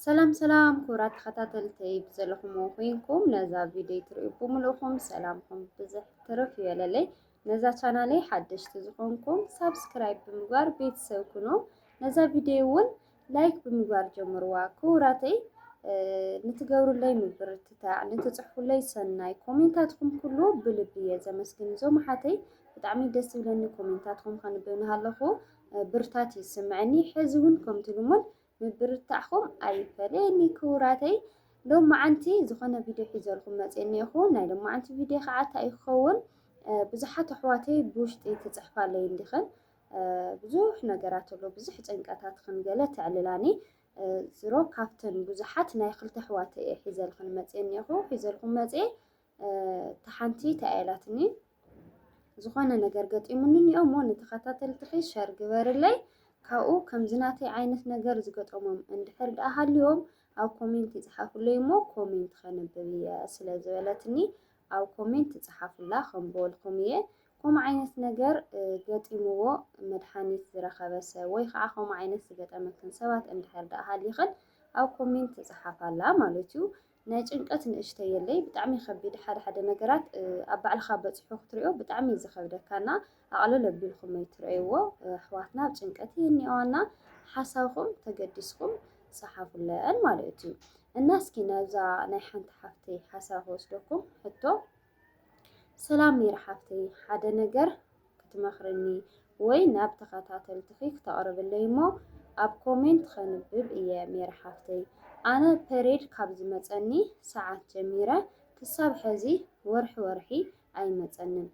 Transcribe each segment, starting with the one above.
سلام سلام كورات خطاتلتي بزلكم وخوينكم نزا فيديو تريبو ملوكم سلامكم بزح ترف يلالي نزا چانالي حدش تزخونكم سابسكرايب بمجوار بيت سوكنو نزا فيديوون لايك بمجوار جمروا كوراتي نتقورو اللي مبرتتاع نتصحفو اللي سناي كومنتاتكم كله بلبية زمسكن زو محاتي بتعمي دستو لاني كومنتاتكم خانبونها لخو برتاتي سمعني حزون كم تلومون مبرتاعكم أي فلاني كوراتي لو ما عنتي زخنا فيديو حزركم متأني يخون لو ما عنتي فيديو خاعات يخون بزحت حواتي بوشتي تتصحفا لين دخل بزوح نجارات له بزح تنقطات خنجلة تعللاني زرو كابتن بزحت نايخل حواتي حزركم متأني يخو حزركم متأ تحنتي تأيلاتني زخنا نجار قط إيمونني أو مون تخطات تخيش شرق ورلي كاو كم زناتي عينت نجار زقط عند حرد اليوم أو كومنت يصحفوا لي مو كومنت خنببي سلازولتني أو كومنت تصحفوا لا خنبولكم كم عينت نجار قطيمو مدحانيت زرخبس ويخعهم عينت زقط أمكن سوات عند حرد أهاليخن أو كومنت تصحفوا لا مالتو ناجنقت نشتي اللي بتعمي خبيد حد نجارات أبع الخابط حقوق تريو بتعمي زخبده كنا أقل لبيلكم يتريو حواتنا بجنقتي إني أنا حسابكم تقدسكم صحفوا لأن مالتي الناس كنا زا نحن تحفتي حساب وصلكم حتى سلام يرحفتي حدا نجر كتمخرني وين أبتقطات التخيك تقرب الليمو أب كومنت خنبب إيام يرحفتي أنا بريد كابز متأني ساعات جميرة كساب حزي ورحي أي متأنن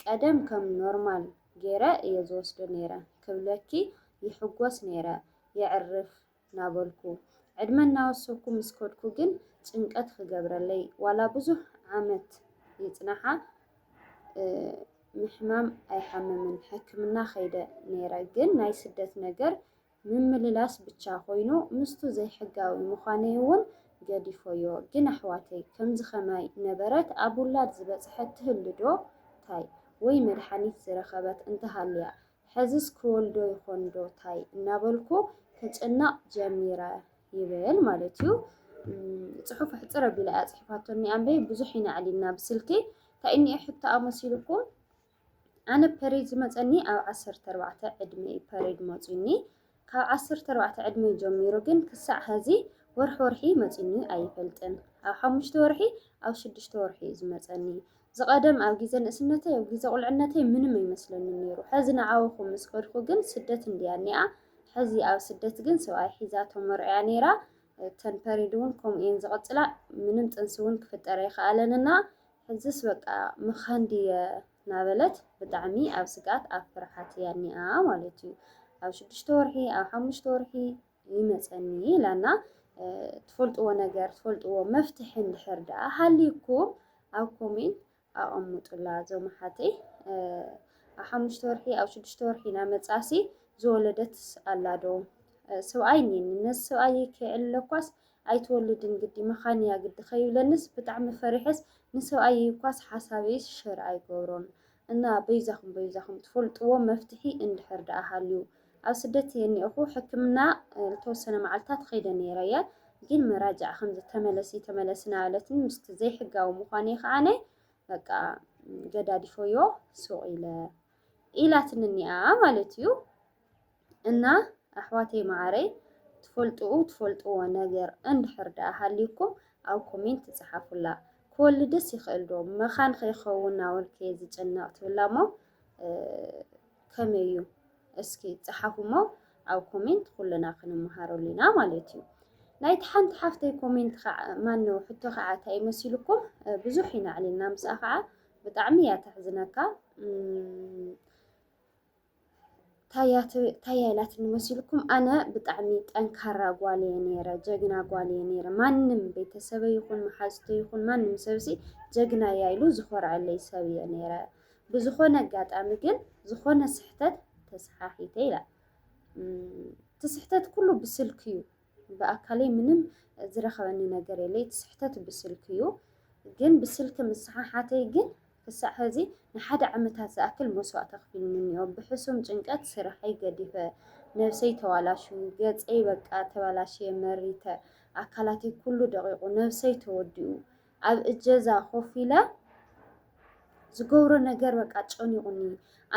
قدم كم نورمال جيرة يزوسد نيرة كبلكي يحقوس نيرة يعرف نابلكو عدمنا وسوكو مسكوتكو جن تنقت خجبر لي ولا بزح عمت يتنحى محمام أي حمم حكمنا خيدة نيرة جن ناي سدت نجر من مللاس بتشاخوينو مستو زي حقاوي مخانيون قدي فيو جن أحواتي كم زخماي نبرت أبولاد زبط حتى هلدو تاي وي مدحانيت زرخبت انتهاليا حزس كولدو يخوندو تاي نابلكو كتنا جميرة يبال مالتيو صحف حتى ربي لا صحفاتني أمبي بزحنا علينا بسلكي فإني أحط أمثيلكم أنا بريد متأني أو 10 عدمي بريد متأني كا10 عدمي جميرو جن كسع هذه ورحي متأني أي فلتن أو 5 أو 6 زمتأني زقدم أو جيزان اسمنتي أو جيزا قلعنتي من ما يمثلني نيرو حزنا عاوكم مسكركو جن سدت دياني حزي أو سدت جن سواء حيزاتهم مرعي نيرا تنبريدون كم إن زقطلا من تنسون كفتر يخالننا حزس بقى مخاندي نابلت بدعمي أو سقات أو فرحات يعني مالتي أو 6 أو 5 يمثلني لأن تفلتوا نجار تفلتوا مفتحين الحردة هاليكم أو كومين أو أموت الله زو محاتي أو 5 أو 6 نامت أسي زولدت اللادو سوايني الناس سواي كعلقاس أي تولدن قدي مخانيا قد خيو للناس بتعمل فريحس نسوا أي قاس حسابي شر أي قورون إنها بيزخم تفلتوا مفتحي إن الحردة هاليو أو سدتي إني أخو حكمنا توصلنا معلتات خيدا نيريا جين مراجع 5 تملسنا علتن مستزي حقا ومخاني خاني بقى قدادي فيو سو إلى تنني مالتيو إنا أحواتي معري تفلتوا نجر عند حردة أهاليكم أو كومنت تصحفوا لا كل دس يخلدو مخان خيخونا والكيز جنات ولا مو كميو اسكي تصحفوا مو أو كومنت كلنا خن مهارو لنا مالتيو نايت حنت حفتي كومنت مانو حتى خعاتي يمثلكم بزوحنا علينا مساخعة بتعمية تحزنك تايلات نمثلكم أنا بتعمي أنكر قوالي نيرة ججنا قوالي نيرة ما نم بيتسبي يكون محاستي يكون ما نم سوسي ججنا يايلو زخور على يسوي نيرة بزخونة قات أمجن زخونة سحتت تسحاحي تيلا تسحتت كله بسلكيو بأكلي منم زرخواني نجري لي تسحتت بسلكيو جن بسلك مسحاحاتي جن الساعة هذه نحد عمتها سأكل مسوى تخفين مني وبحسهم جنقات سرحي قديفة ነፍሰይ ተዋላሹ ገፀይ በቃ ተባላሽ መሪተ አካላቴ ኩሉ ደቂቁ ነፍሰይ ተወዲኡ ኣብ እጀዛ ኮፍ ኢለ ዝገብሮ ነገር በቃ ጨኒቁኒ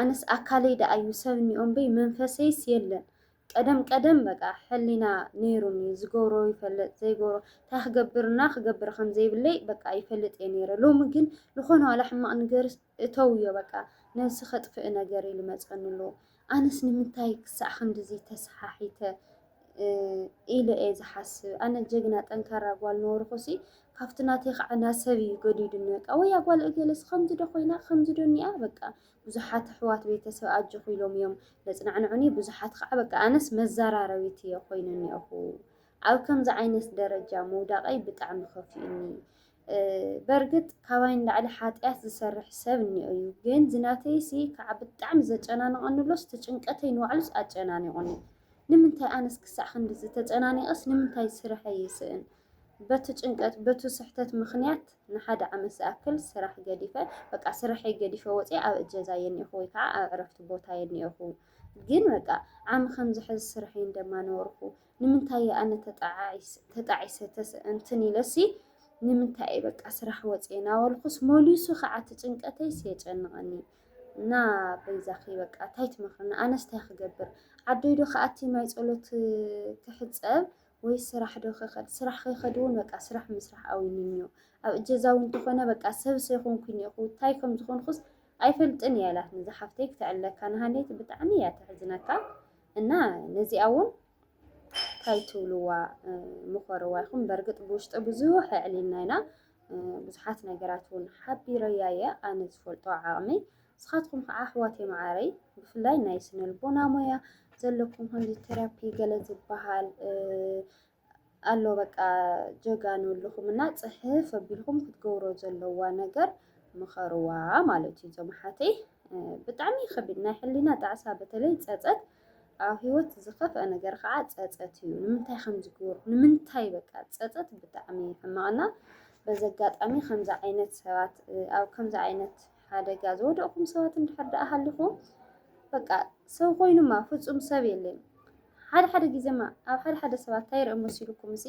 ኣነስ ኣካለይ ደኣዩ ሰብ እኒኦም በይ መንፈሰይስ የለን ቀደም በቃ ሕሊና ነይሩኒ ዝገብሮ ይፈልጥ ዘይገብሮ እንታይ ክገብርና ክገብር ከም ዘይብለይ በቃ ይፈልጥ እየ ነይረ ሎሚ ግን ዝኾነ ዋላ ሕማቕ ነገር እተውዮ በቃ ነፍሲ ከጥፍእ ነገር ኢሉ መፀኒ ኣሎ ኣነስ ንምንታይ ክሳዕ ክንድዚ ተሰሓሒተ ኢለ እየ ዝሓስብ ኣነ ጀግና ጠንካራ ጓል ነበርኩሲ ካብቲ ናተይ ከዓ ናሰብ እዩ ገዲዱኒ በቃ ወይ ጓል እገለስ ከምዚ ዶ ኮይና ከምዚ ዶ እኒኣ በቃ ብዙሓት ኣሕዋት ቤተሰብ ኣጅኹ ኢሎም እዮም ለፅናዕንዑኒ ብዙሓት ከዓ በቃ ኣነስ መዘራረቢት እየ ኮይኑ እኒአኹ ኣብ ከምዚ ዓይነት ደረጃ ምውዳቐይ ብጣዕሚ ከፊኡኒ በርግጥ ካባይ ንላዕሊ ሓጢኣት ዝሰርሕ ሰብ እኒኦ እዩ ግን ዝናተይሲ ከዓ ብጣዕሚ ዘጨናንቐኒ ብሎስ ተጭንቀተይ ንባዕሉስ ኣጨናኒቑኒ ንምንታይ ኣነስ ክሳዕ ክንዲ ዝተጨናኒቐስ ንምንታይ ስራሕ ይስእን በቲ ጭንቀት በቲ ስሕተት ምክንያት ንሓደ ዓመት ዝኣክል ስራሕ ገዲፈ በቃ ስራሐይ ገዲፈ ወፂአ ኣብ እጀዛ የኒአኹ ወይ ከዓ ኣብ ዕረፍቲ ቦታ የኒአኹ ግን በቃ ዓም ከምዚ ሕዚ ስራሐይ እንደማነበርኩ ንምንታይ ኣነ ተጣዒሰ እንትን ኢለሲ ንምንታይ በቃ ስራሕ ወፂአ ናበልኩስ መሊሱ ከዓ ትጭንቀተይስ የጨንቐኒ እና በይዛኺ በቃ እንታይ ትመክርና ኣነስ እንታይ ክገብር ዓደይ ዶ ከኣቲ ማይ ፀሎት ክሕፀብ ወይ ስራሕ ዶ ክኸድ ስራሕ ከይኸድ እውን በቃ ስራሕ ምስራሕ ኣውይንኒዮ ኣብ እጀዛ እውን እንተኾነ በቃ ሰብ ሰይኮንኩ እኒአኹ እንታይ ከም ዝኾንኩስ ኣይፈልጥን እያ ኢላትኒ ዝሓፍተይ ክትዕለካ ንሃለይቲ ብጣዕሚ እያ ተሕዝነካ እና ነዚኣ እውን ካይትብልዋ ምኸርዋ ይኹን በርግጥ ብውሽጢ ብዙሕ ኣዕሊልና ኢና ብዙሓት ነገራት እውን ሓቢረያ እየ ኣነ ዝፈልጦ ዓቕመይ ንስኻትኩም ከዓ ኣሕዋተይ ማዓረይ ብፍላይ ናይ ስነ ልቦና ሞያ ዘለኩም ከምዚ ቴራፒ ገለ ዝበሃል ኣሎ በቃ ጀጋኑ ኣለኩም እና ፅሕፍ ኣቢልኩም ክትገብሮ ዘለዋ ነገር ምኸርዋ ማለት እዩ እዞም ኣሓተይ ብጣዕሚ ከቢድ ናይ ሕሊና ጣዕሳ በተለይ ፀፀት ኣብ ሂወት ዝኸፍአ ነገር ከዓ ፀፀት እዩ ንምንታይ ከም ዝግብሩ ንምንታይ በቃ ፀፀት ብጣዕሚ ሕማቕና በዚ ኣጋጣሚ ከምዚ ዓይነት ሰባት ኣብ ከምዚ ዓይነት ሓደጋ ዝወደቕኩም ሰባት እንድሕር ደኣ ሃሊኹም በቃ ሰብ ኮይኑማ ፍፁም ሰብ የለን ሓደ ግዜማ ኣብ ሓደ ሰባት እንታይ ርአ መሲልኩም እሲ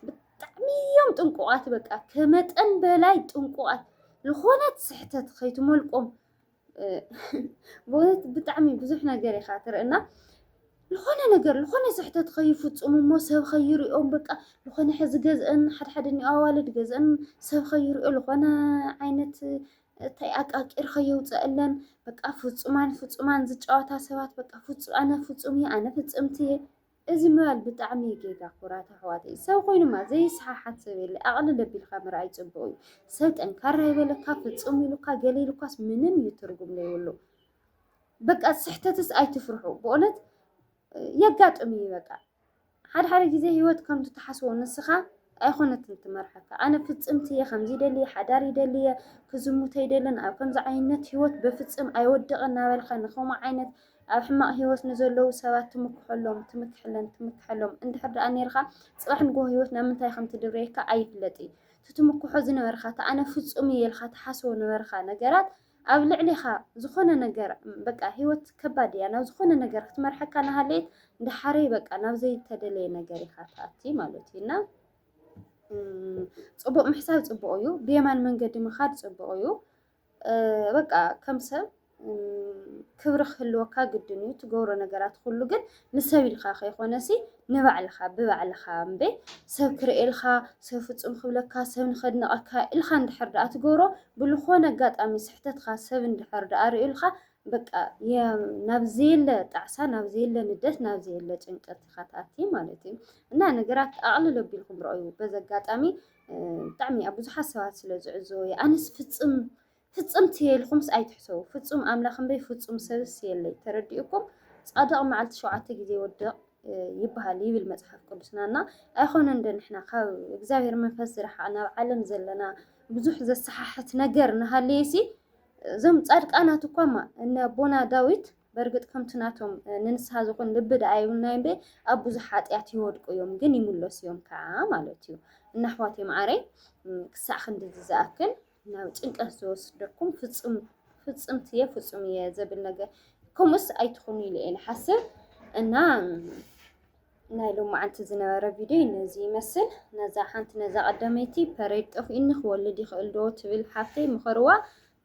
ብጣዕሚ እዮም ጥንቁቃት በቃ ከመጠን በላይ ጥንቁቃት ዝኾነት ስሕተት ከይትመልቆም በእውነት ብጣዕሚ ብዙሕ ነገር ኢኻ ትርእና ዝኾነ ነገር ዝኾነ ስሕተት ከይፍፅሙ እሞ ሰብ ከይርኦም በቃ ዝኾነ ሕዚ ገዝአን ሓደ ኣዋልድ ገዝአን ሰብ ከይርኦ ዝኾነ ዓይነት እንታይ ኣቃቂር ከየውፅአለን በቃ ፍፁማን ዝጫወታ ሰባት በቃ ኣነ ፍፁም እየ ኣነ ፍፅምቲ እየ እዚ ምባል ብጣዕሚ ጌጋ ኩራት ኣሕዋተይ ሰብ ኮይኑማ ዘይሰሓሓት ሰብ የለ ኣቕልል ኣቢልካ ምርኣይ ፅቡቅ እዩ ሰብ ጠንካራ ይበለካ ፍፁም ኢሉካ ገለ ኢሉካስ ምንም እዩ ትርጉም ዘይብሉ በቃ ስሕተትስ ኣይትፍርሑ ብእውነት የጋጥም እዩ በቃ ሓደ ግዜ ሂወት ከምቲ ተሓስቦ ንስኻ ኣይኮነትን ትመርሐካ ኣነ ፍፅምቲ እየ ከምዚ ደልየ ሓዳር ይደልየ ክዝሙተ ይደልን ኣብ ከምዚ ዓይነት ሂወት በፍፅም ኣይወድቕን እናበልካ ንከምኡ ዓይነት ኣብ ሕማቕ ሂወት ንዘለዉ ሰባት ትምክሐሎም እንድሕር ደኣ ነርካ ፅባሕ ንጎሆ ሂወት ናብ ምንታይ ከም ትድብረየካ ኣይፍለጥ እዩ ትትምክሖ ዝነበርካ ኣነ ፍፁም እየ ኢልካ ተሓስቦ ነበርካ ነገራት ኣብ ልዕሊኻ ዝኾነ ነገር በቃ ሂወት ከባድ እያ ናብ ዝኾነ ነገር ክትመርሐካ ናሃለየት እንዳሓረይ በቃ ናብ ዘይተደለየ ነገር ኢኻ ትኣቲ ማለት እዩ እና ፅቡቅ ምሕሳብ ፅቡቅ እዩ ብየማን መንገዲ ምኻድ ፅቡቅ እዩ በቃ ከም ሰብ ክብሪ ክህልወካ ግድን እዩ ትገብሮ ነገራት ኩሉ ግን ንሰብ ኢልካ ከይኮነሲ ንባዕልኻ ብባዕልኻ እምበ ሰብ ክርእልካ ሰብ ፍፁም ክብለካ ሰብ ንኸድንቐካ ኢልካ እንድሕር ደኣ ትገብሮ ብልኾነ ኣጋጣሚ ስሕተትካ ሰብ እንድሕር ደኣ ርእልካ በቃ ናብ ዘየለ ጣዕሳ ናብ ዘየለ ንደት ናብ ዘየለ ጭንቀት ኢኻ ትኣቲ ማለት እዩ እና ነገራት ኣቕልል ኣቢልኩም ረኣዩ በዚ ኣጋጣሚ ብጣዕሚ ኣብ ብዙሓት ሰባት ስለ ዝዕዘቡ እየ ኣነስ ፍፅምቲ እየ ኢልኩምስ ኣይትሕሰቡ ፍፁም ኣምላኽ እምበይ ፍፁም ሰብስ የለይ ተረዲእኩም ጻድቕ መዓልቲ 7 ግዜ ይወድቕ ይበሃል ይብል መጽሓፍ ቅዱስና እና ኣይኮነን እንደ ንሕና ካብ እግዚአብሔር መንፈስ ዝረሓ ናብ ዓለም ዘለና ብዙሕ ዘሰሓሕት ነገር ንሃለየሲ እዞም ጻድቃናት እኳማ እነ ኣቦና ዳዊት በርግጥ ከምቲ ናቶም ንንስሓ ዝኾን ልቢ ደኣ ይብልናዮ እምበይ ኣብ ብዙሕ ኃጢኣት ይወድቁ እዮም ግን ይምለሱ እዮም ከዓ ማለት እዩ እና ኣሕዋተይ ማዕረይ ክሳዕ ክንድዚ ዝኣክል ናብ ጭንቀት ዝወስደኩም ፍፁምቲ እየ ፍፁም እየ ዘብል ነገር ከምኡስ ኣይትኾኑ ኢለ እየ ንሓስብ እና ናይ ሎማዓንቲ ዝነበረ ቪድዮ ነዚ ይመስል ነዛ ሓንቲ ነዛ ቀዳመይቲ ፐሬድ ጠፊኡኒ ክወልድ ይኽእል ዶ ትብል ሓፍተይ ምኸርዋ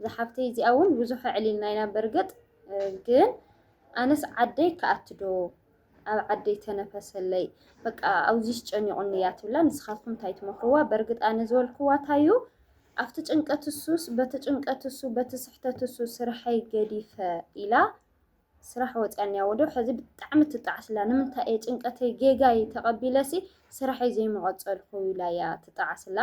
ዝሓፍተይ እዚኣ እውን ብዙሕ ዕሊልና ኢና በርግጥ ግን ኣነስ ዓደይ ከኣትዶ ኣብ ዓደይ ተነፈሰለይ በቃ ኣውዚሽ ጨኒቁኒ እያ ትብላ ንስኻትኩም እንታይ ትመክርዋ በርግጥ ኣነ ዝበልክዋ ታዩ ኣብቲ ጭንቀት ሱስ በቲ ጭንቀት ሱ በቲ ስሕተት ሱ ስራሐይ ገዲፈ ኢላ ስራሕ ወፅያንያ ወዶ ሕዚ ብጣዕሚ ትጣዓስላ ንምንታይ ጭንቀተይ ጌጋይ ተቐቢለሲ ስራሐይ ዘይመቐፀልኩ ኢላ እያ ትጣዓስላ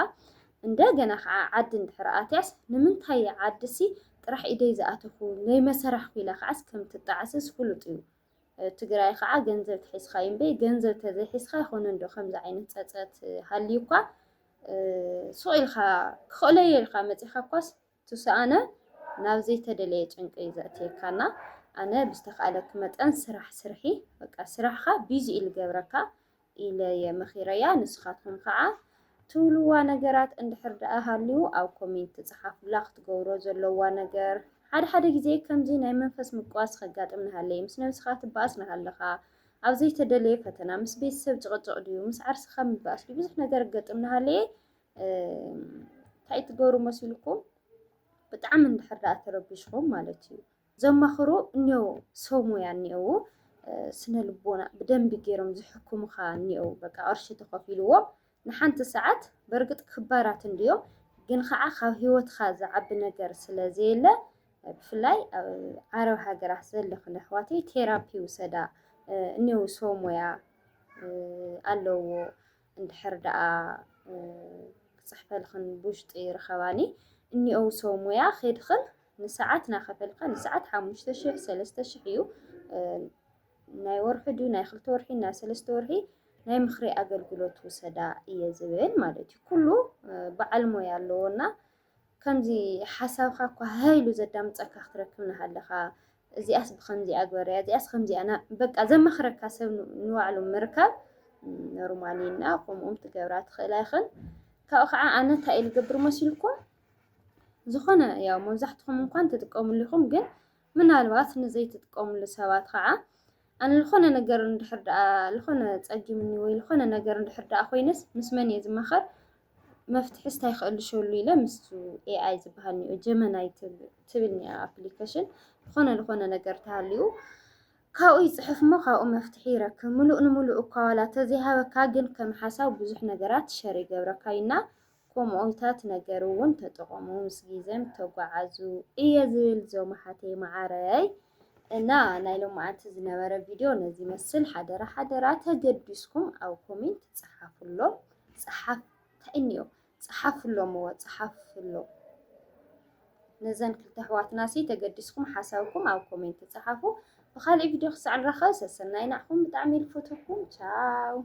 እንደገና ከዓ ዓዲ እንድሕር ኣትያስ ንምንታይ ዓዲሲ ጥራሕ ኢደይ ዝኣተኹ ናይ መሰራሕኩ ኢላ ከዓስ ከም ትጣዓስስ ፍሉጥ እዩ ትግራይ ከዓ ገንዘብ ትሒዝካ እምበይ ገንዘብ ተዘይሒዝካ ይኾነ እንዶ ከምዚ ዓይነት ፀፀት ሃልዩካ ሱኢልካ ክኽእለየ ኢልካ መፂኻ እኳስ ትስኣነ ናብ ዘይተደለየ ጭንቂ ዘእትየካና ኣነ ብዝተኻለክ መጠን ስራሕ ስርሒ በቃ ስራሕካ ቢዚ ኢል ገብረካ ኢለ የመኺረያ ንስኻትኩም ከዓ ትብልዋ ነገራት እንድሕር ደኣ ሃልዩ ኣብ ኮሜንት ፅሓፉላ ክትገብሮ ዘለዋ ነገር ሓደ ግዜ ከምዚ ናይ መንፈስ ምቅዋስ ከጋጥም ንሃለይ ምስ ነብስኻ ትበኣስ ንሃለኻ ኣብ ዘይተደለየ ፈተና ምስ ቤተሰብ ጭቕጭቕ ድዩ ምስ ዓርስኻ ምባኣስ ድዩ ብዙሕ ነገር ገጥም ንሃለየ እንታይ ትገብሩ መሲልኩም ብጣዕሚ እንድሕር ደኣ ተረቢሽኩም ማለት እዩ ዘማኽሩ እኒኦ ሰብ ሞያ እኒአው ስነ ልቦና ብደንቢ ገይሮም ዝሕክሙኻ እኒአው በቃ ቅርሺ ተኸፊልዎም ንሓንቲ ሰዓት በርግጥ ክባራት እንድዮም ግን ከዓ ካብ ሂወትካ ዝዓቢ ነገር ስለዘየለ ብፍላይ ዓረብ ሃገራት ዘለኽን ኣሕዋተይ ቴራፒ ውሰዳ እኒአው ሰብ ሞያ ኣለዎ እንድሕር ደኣ ክፅሕፈልኽን ብውሽጢ ይርከባኒ እኒአው ሰብ ሞያ ኸድኽን ንሰዓት ናኸፈልካ ንሰዓት 5,000 3,000 እዩ ናይ ወርሒ ድዩ ናይ 2 ወርሒ ናይ 3 ወርሒ ናይ ምኽሪ ኣገልግሎት ውሰዳ እየ ዝብል ማለት እዩ ኩሉ በዓል ሞያ ኣለዎና ከምዚ ሓሳብካ እኳ ሃይሉ ዘዳምፀካ ክትረክብ ንሃለኻ እዚኣስ ብከምዚ ኣግበርያ እዚኣስ ከምዚ ኣና በቃ ዘመኽረካ ሰብ ንባዕሉ ምርካብ ኖርማሊና ከምኡም ትገብራ ትኽእላ ይኽን ካብኡ ከዓ ኣነ እንታይ ኢል ገብር መሲልኩም ዝኾነ ያው መብዛሕትኩም እንኳን ትጥቀሙሉ ኢኹም ግን ምናልባት ንዘይትጥቀሙሉ ሰባት ከዓ ኣነ ዝኾነ ነገር እንድሕር ደኣ ዝኾነ ፀጊምኒ ወይ ዝኾነ ነገር እንድሕር ደኣ ኮይነስ ምስ መን እየ ዝማኸር መፍትሒ እንታይ ክእልሸሉ ኢለ ምስ ኤኣይ ዝበሃል እኒኦ ጀመናይ ትብልኒ ኣፕሊኬሽን ዝኾነ ነገር ተሃልዩ ካብኡ ይፅሕፍ ሞ ካብኡ መፍትሒ ይረክብ ሙሉእ ንሙሉእ እኳ ዋላ ተዘይሃበካ ግን ከም ሓሳብ ብዙሕ ነገራት ሸር ይገብረካ ኢና ከምኡታት ነገር እውን ተጠቐሙ ምስ ግዜም ተጓዓዙ እየ ዝብል ዘመሓተይ ማዓረይ እና ናይ ሎማዓንቲ ዝነበረ ቪድዮ ነዚ መስል ሓደራ ተገዲስኩም ኣብ ኮሜንት ፅሓፍሎም ፅሓፍ እንዮ ፅሓፍሎም ፅሓፍሎም ነዘን ክልተ ኣሕዋትናሲ ተገዲስኩም ሓሳብኩም ኣብ ኮሜንት ፅሓፉ ብኻልእ ቪድዮ ክሳዕ ንረኸብ ሰሰናይ ናዕኹም ብጣዕሚ ልፈተኩም ቻው